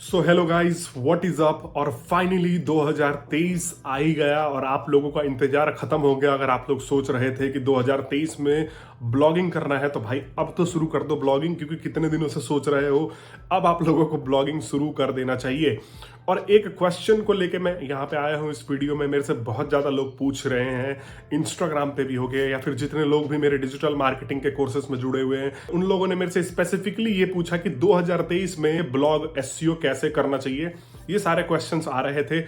So hello guys, what is up. और finally 2023 आ ही गया और आप लोगों का इंतजार खत्म हो गया। अगर आप लोग सोच रहे थे कि 2023 में ब्लॉगिंग करना है तो भाई अब तो शुरू कर दो ब्लॉगिंग, क्योंकि कितने दिनों से सोच रहे हो। अब आप लोगों को ब्लॉगिंग शुरू कर देना चाहिए। और एक क्वेश्चन को लेके मैं यहाँ पे आया हूँ इस वीडियो में। मेरे से बहुत ज़्यादा लोग पूछ रहे हैं, इंस्टाग्राम पे भी हो गए या फिर जितने लोग भी मेरे डिजिटल मार्केटिंग के कोर्सेज में जुड़े हुए हैं, उन लोगों ने मेरे से स्पेसिफिकली ये पूछा कि 2023 में ब्लॉग एसईओ कैसे करना चाहिए। ये सारे क्वेश्चंस आ रहे थे,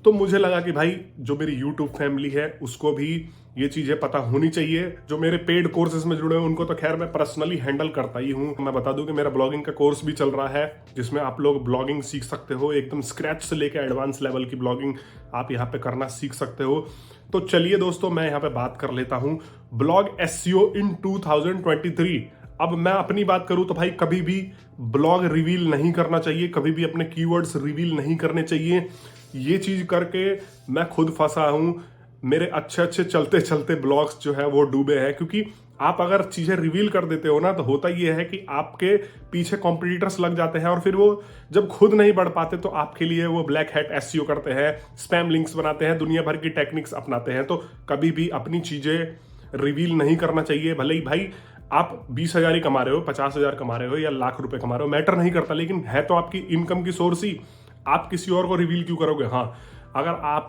तो मुझे लगा कि भाई जो मेरी यूट्यूब फैमिली है उसको भी ये चीजें पता होनी चाहिए। जो मेरे पेड कोर्सेज में जुड़े हैं उनको तो खैर मैं पर्सनली हैंडल करता ही हूँ। मैं बता दूं कि मेरा ब्लॉगिंग का कोर्स भी चल रहा है, जिसमें आप लोग ब्लॉगिंग सीख सकते हो। एकदम स्क्रैच से लेकर एडवांस लेवल की ब्लॉगिंग आप यहाँ पे करना सीख सकते हो। तो चलिए दोस्तों, मैं यहाँ पे बात कर लेता हूँ ब्लॉग एसईओ इन 2023। अब मैं अपनी बात करूं तो भाई कभी भी ब्लॉग रिवील नहीं करना चाहिए, कभी भी अपने कीवर्ड्स रिवील नहीं करने चाहिए। ये चीज करके मैं खुद फंसा हूं। मेरे अच्छे अच्छे चलते चलते ब्लॉग्स जो है वो डूबे हैं, क्योंकि आप अगर चीजें रिवील कर देते हो ना तो होता ये है कि आपके पीछे कॉम्पिटिटर्स लग जाते हैं और फिर वो जब खुद नहीं बढ़ पाते तो आपके लिए वो ब्लैक हैट एसईओ करते हैं, स्पैम लिंक्स बनाते हैं, दुनिया भर की टेक्निक्स अपनाते हैं। तो कभी भी अपनी चीजें रिवील नहीं करना चाहिए। भले ही भाई आप 20,000 ही कमा रहे हो, 50,000 कमा रहे हो या लाख रुपए कमा रहे हो, मैटर नहीं करता, लेकिन है तो आपकी इनकम की सोर्स ही। आप किसी और को रिवील क्यों करोगे? हाँ, अगर आप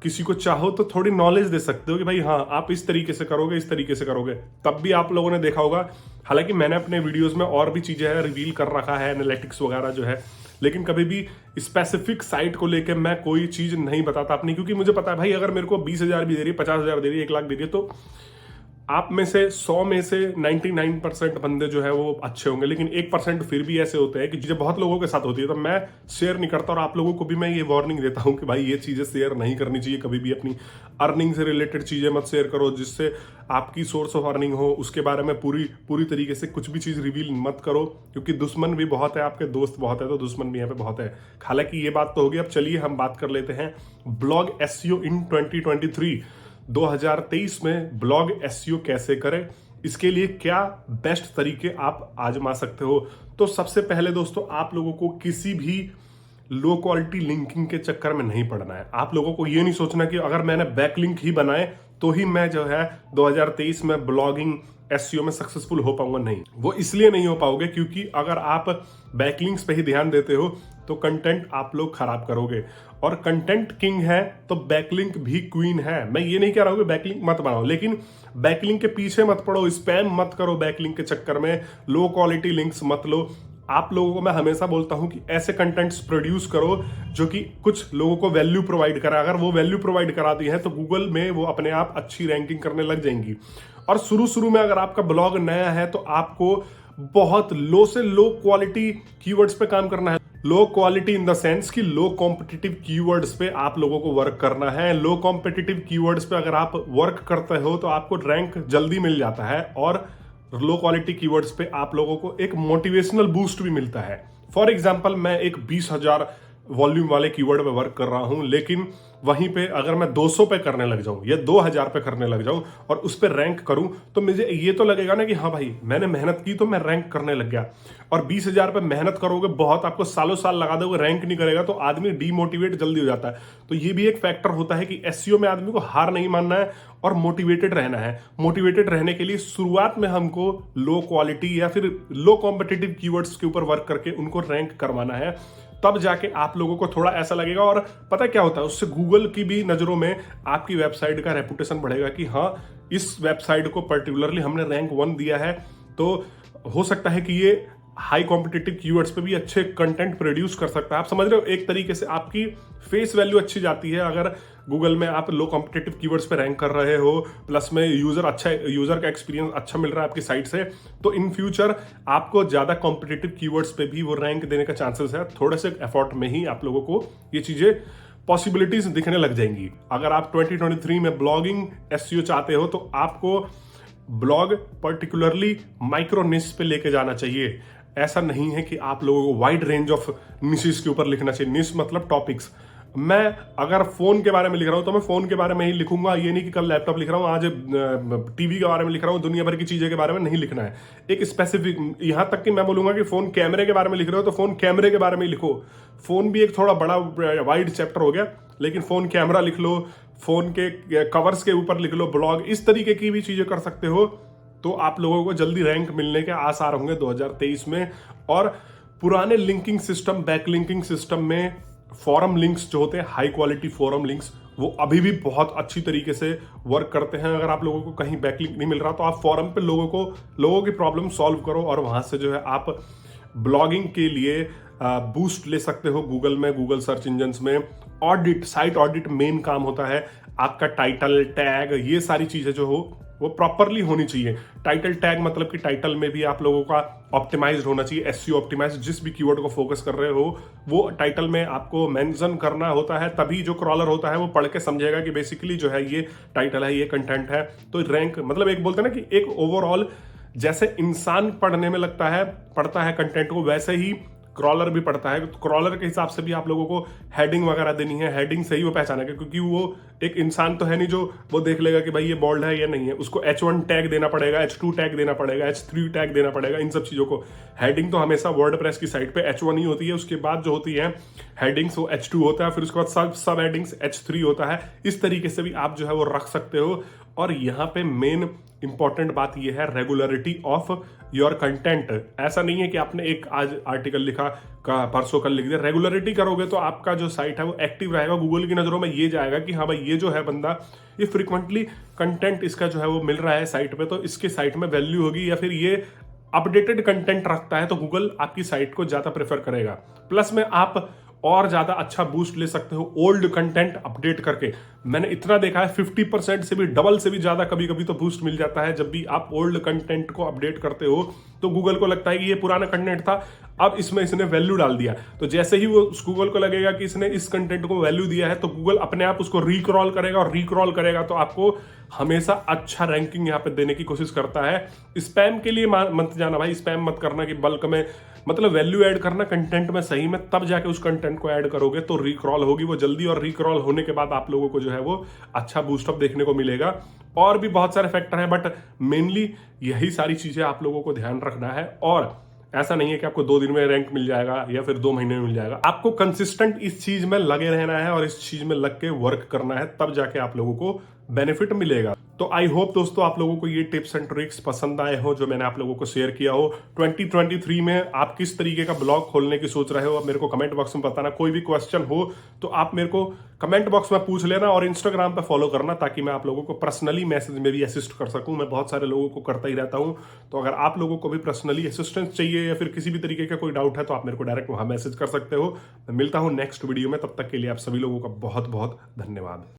किसी को चाहो तो थोड़ी नॉलेज दे सकते हो कि भाई हाँ आप इस तरीके से करोगे, इस तरीके से करोगे, तब भी आप लोगों ने देखा होगा। हालांकि मैंने अपने वीडियोस में और भी चीजें हैं रिवील कर रखा है, एनालिटिक्स वगैरह जो है, लेकिन कभी भी स्पेसिफिक साइट को लेके मैं कोई चीज नहीं बताता अपनी, क्योंकि मुझे पता है भाई अगर मेरे को 20,000 भी दे रही है, 50,000 दे रही है, 1 लाख दे रही है, तो आप में से 100 में से 99% बंदे जो है वो अच्छे होंगे, लेकिन 1% फिर भी ऐसे होते हैं कि चीजें बहुत लोगों के साथ होती है, तो मैं शेयर नहीं करता। और आप लोगों को भी मैं ये वार्निंग देता हूं कि भाई ये चीजें शेयर नहीं करनी चाहिए कभी भी। अपनी अर्निंग से रिलेटेड चीजें मत शेयर करो, जिससे आपकी सोर्स ऑफ अर्निंग हो उसके बारे में पूरी तरीके से कुछ भी चीज रिवील मत करो, क्योंकि दुश्मन भी बहुत है, आपके दोस्त बहुत है, तो दुश्मन भी यहाँ पे बहुत है। हालांकि ये बात तो होगी। अब चलिए हम बात कर लेते हैं ब्लॉग एसईओ इन 2023। 2023 में ब्लॉग एसईओ कैसे करें, इसके लिए क्या बेस्ट तरीके आप आजमा सकते हो। तो सबसे पहले दोस्तों, आप लोगों को किसी भी लो क्वालिटी लिंकिंग के चक्कर में नहीं पड़ना है। आप लोगों को ये नहीं सोचना कि अगर मैंने बैकलिंक ही बनाए तो ही मैं जो है 2023 में ब्लॉगिंग एसईओ में सक्सेसफुल हो पाऊंगा। नहीं, वो इसलिए नहीं हो पाओगे क्योंकि अगर आप बैकलिंक्स पे ही ध्यान देते हो तो कंटेंट आप लोग खराब करोगे। और कंटेंट किंग है तो बैकलिंक भी क्वीन है। मैं ये नहीं कह रहा हूं कि बैकलिंक मत बनाओ, लेकिन बैकलिंक के पीछे मत पड़ो, स्पैम मत करो बैकलिंक के चक्कर में, लो क्वालिटी लिंक्स मत लो। आप लोगों को मैं हमेशा बोलता हूं कि ऐसे कंटेंट्स प्रोड्यूस करो जो कि कुछ लोगों को वैल्यू प्रोवाइड करा। अगर वो वैल्यू प्रोवाइड कराती है तो गूगल में वो अपने आप अच्छी रैंकिंग करने लग जाएंगी। और शुरू में अगर आपका ब्लॉग नया है तो आपको बहुत लो से लो क्वालिटी कीवर्ड्स पे काम करना है। Low quality in the sense कि लो कॉम्पिटिटिव कीवर्ड्स पे आप लोगों को वर्क करना है। लो कॉम्पिटिटिव कीवर्ड्स पे अगर आप वर्क करते हो तो आपको रैंक जल्दी मिल जाता है, और लो क्वालिटी कीवर्ड्स पे आप लोगों को एक मोटिवेशनल बूस्ट भी मिलता है। फॉर एग्जांपल, मैं एक 20,000 वॉल्यूम वाले कीवर्ड पे वर्क कर रहा हूं, लेकिन वहीं पे अगर मैं 200 पे करने लग जाऊं या 2,000 पे करने लग जाऊं और उस पे रैंक करूं, तो मुझे ये तो लगेगा ना कि हाँ भाई मैंने मेहनत की तो मैं रैंक करने लग गया। और 20,000 पे मेहनत करोगे बहुत, आपको सालों साल लगा दोगे, रैंक नहीं करेगा तो आदमी डीमोटिवेट जल्दी हो जाता है। तो ये भी एक फैक्टर होता है कि एसईओ में आदमी को हार नहीं मानना है और मोटिवेटेड रहना है। मोटिवेटेड रहने के लिए शुरुआत में हमको लो क्वालिटी या फिर लो कॉम्पिटिटिव कीवर्ड्स के ऊपर वर्क करके उनको रैंक करवाना है, तब जाके आप लोगों को थोड़ा ऐसा लगेगा। और पता क्या होता है, उससे गूगल की भी नजरों में आपकी वेबसाइट का रेपुटेशन बढ़ेगा कि हाँ इस वेबसाइट को पर्टिकुलरली हमने रैंक 1 दिया है। तो हो सकता है कि ये हाई कॉम्पिटिटिव कीवर्ड्स पे भी अच्छे कंटेंट प्रोड्यूस कर सकता है। आप समझ रहे हो, एक तरीके से आपकी फेस वैल्यू अच्छी जाती है अगर गूगल में आप लो कॉम्पिटिटिव कीवर्ड्स पे रैंक कर रहे हो, प्लस में यूजर का एक्सपीरियंस अच्छा मिल रहा है आपकी साइट से, तो इन फ्यूचर आपको ज्यादा कॉम्पिटिटिव कीवर्ड्स पे भी वो रैंक देने का चांसेस है। थोड़े से एफर्ट में ही आप लोगों को ये चीजें पॉसिबिलिटीज दिखने लग जाएंगी। अगर आप 2023 में ब्लॉगिंग एसईओ चाहते हो तो आपको ब्लॉग पर्टिकुलरली माइक्रो निश पे लेके जाना चाहिए। ऐसा नहीं है कि आप लोगों को वाइड रेंज ऑफ निशेस के ऊपर लिखना चाहिए। निश मतलब टॉपिक्स। मैं अगर फोन के बारे में लिख रहा हूं तो मैं फोन के बारे में ही लिखूंगा, ये नहीं कि कल लैपटॉप लिख रहा हूं, आज टीवी के बारे में लिख रहा हूं, दुनिया भर की चीजें के बारे में नहीं लिखना है। एक स्पेसिफिक, यहां तक कि मैं बोलूंगा कि फोन कैमरे के बारे में लिख रहे हो तो फोन कैमरे के बारे में ही लिखो। फोन भी एक थोड़ा बड़ा वाइड चैप्टर हो गया, लेकिन फोन कैमरा लिख लो, फोन के कवर्स के ऊपर लिख लो ब्लॉग, इस तरीके की भी चीजें कर सकते हो। तो आप लोगों को जल्दी रैंक मिलने के आसार होंगे 2023 में। और पुराने linking system, back linking system में फॉरम लिंक्स जो होते हैं, हाई क्वालिटी फॉरम लिंक्स, वो अभी भी बहुत अच्छी तरीके से वर्क करते हैं। अगर आप लोगों को कहीं बैकलिंक नहीं मिल रहा तो आप फॉरम पे लोगों की प्रॉब्लम सॉल्व करो और वहां से जो है आप ब्लॉगिंग के लिए बूस्ट ले सकते हो। गूगल में, गूगल सर्च इंजन में ऑडिट, साइट ऑडिट मेन काम होता है। आपका टाइटल, टैग, ये सारी चीजें जो हो वो प्रॉपरली होनी चाहिए। टाइटल टैग मतलब कि टाइटल में भी आप लोगों का ऑप्टिमाइज्ड होना चाहिए, एसईओ ऑप्टिमाइज। जिस भी कीवर्ड को फोकस कर रहे हो वो टाइटल में आपको मेंशन करना होता है, तभी जो क्रॉलर होता है वो पढ़ के समझेगा कि बेसिकली जो है ये टाइटल है, ये कंटेंट है। तो रैंक मतलब एक बोलते हैं ना कि एक ओवरऑल, जैसे इंसान पढ़ने में पढ़ता है कंटेंट को, वैसे ही क्रॉलर भी पढ़ता है। तो क्रॉलर के हिसाब से भी आप लोगों को हेडिंग वगैरह देनी है, हेडिंग से ही वो पहचानेगा, क्योंकि वो एक इंसान तो है नहीं जो वो देख लेगा कि भाई ये बोल्ड है या नहीं है। उसको H1 टैग देना पड़ेगा, H2 टैग देना पड़ेगा, H3 टैग देना पड़ेगा, इन सब चीजों को। हेडिंग तो हमेशा वर्डप्रेस की साइट पे H1 ही होती है, उसके बाद जो होती है हेडिंग्स वो H2 होता है, फिर उसके बाद सब हेडिंग्स H3 होता है। इस तरीके से भी आप जो है वो रख सकते हो। और यहाँ पे मेन इंपॉर्टेंट बात यह है रेगुलरिटी ऑफ योर कंटेंट। ऐसा नहीं है कि आपने एक आज आर्टिकल लिखा, का परसों कल लिख दिया। रेगुलरिटी करोगे तो आपका जो साइट है वो एक्टिव रहेगा, गूगल की नजरों में ये जाएगा कि हाँ भाई ये जो है बंदा, ये फ्रिक्वेंटली कंटेंट इसका जो है वो मिल रहा है साइट पे, तो इसके साइट में वैल्यू होगी, या फिर ये अपडेटेड कंटेंट रखता है तो गूगल आपकी साइट को ज्यादा प्रेफर करेगा। प्लस में आप और ज्यादा अच्छा बूस्ट ले सकते हो ओल्ड कंटेंट अपडेट करके। मैंने इतना देखा है 50% से भी, डबल से भी ज्यादा कभी कभी तो बूस्ट मिल जाता है जब भी आप ओल्ड कंटेंट को अपडेट करते हो। तो गूगल को लगता है कि ये पुराना कंटेंट था, अब इसमें इसने वैल्यू डाल दिया। तो जैसे ही वो गूगल को लगेगा कि इसने इस कंटेंट को वैल्यू दिया है, तो गूगल अपने आप उसको रिक्रॉल करेगा, और रिक्रॉल करेगा तो आपको हमेशा अच्छा रैंकिंग यहाँ पे देने की कोशिश करता है। स्पैम के लिए मत जाना भाई, स्पैम मत करना कि बल्क में, मतलब वैल्यू ऐड करना कंटेंट में सही में, तब जाके उस कंटेंट को ऐड करोगे तो रिक्रॉल होगी वो जल्दी, और रिक्रॉल होने के बाद आप लोगों को जो है वो अच्छा बूस्टअप देखने को मिलेगा। और भी बहुत सारे फैक्टर हैं, बट मेनली यही सारी चीजें आप लोगों को ध्यान रखना है। और ऐसा नहीं है कि आपको 2 दिन में रैंक मिल जाएगा या फिर 2 महीने में मिल जाएगा। आपको कंसिस्टेंट इस चीज में लगे रहना है और इस चीज में लग के वर्क करना है, तब जाके आप लोगों को बेनिफिट मिलेगा। तो आई होप दोस्तों आप लोगों को ये टिप्स एंड ट्रिक्स पसंद आए हो जो मैंने आप लोगों को शेयर किया हो। 2023 में आप किस तरीके का ब्लॉग खोलने की सोच रहे हो, अब मेरे को कमेंट बॉक्स में बताना। कोई भी क्वेश्चन हो तो आप मेरे को कमेंट बॉक्स में पूछ लेना, और इंस्टाग्राम पे फॉलो करना, ताकि मैं आप लोगों को पर्सनली मैसेज में भी असिस्ट कर सकूं। मैं बहुत सारे लोगों को करता ही रहता हूं, तो अगर आप लोगों को भी पर्सनली असिस्टेंस चाहिए या फिर किसी भी तरीके का कोई डाउट है तो आप मेरे को डायरेक्ट वहां मैसेज कर सकते हो। मैं मिलता हूं नेक्स्ट वीडियो में, तब तक के लिए आप सभी लोगों का बहुत बहुत धन्यवाद।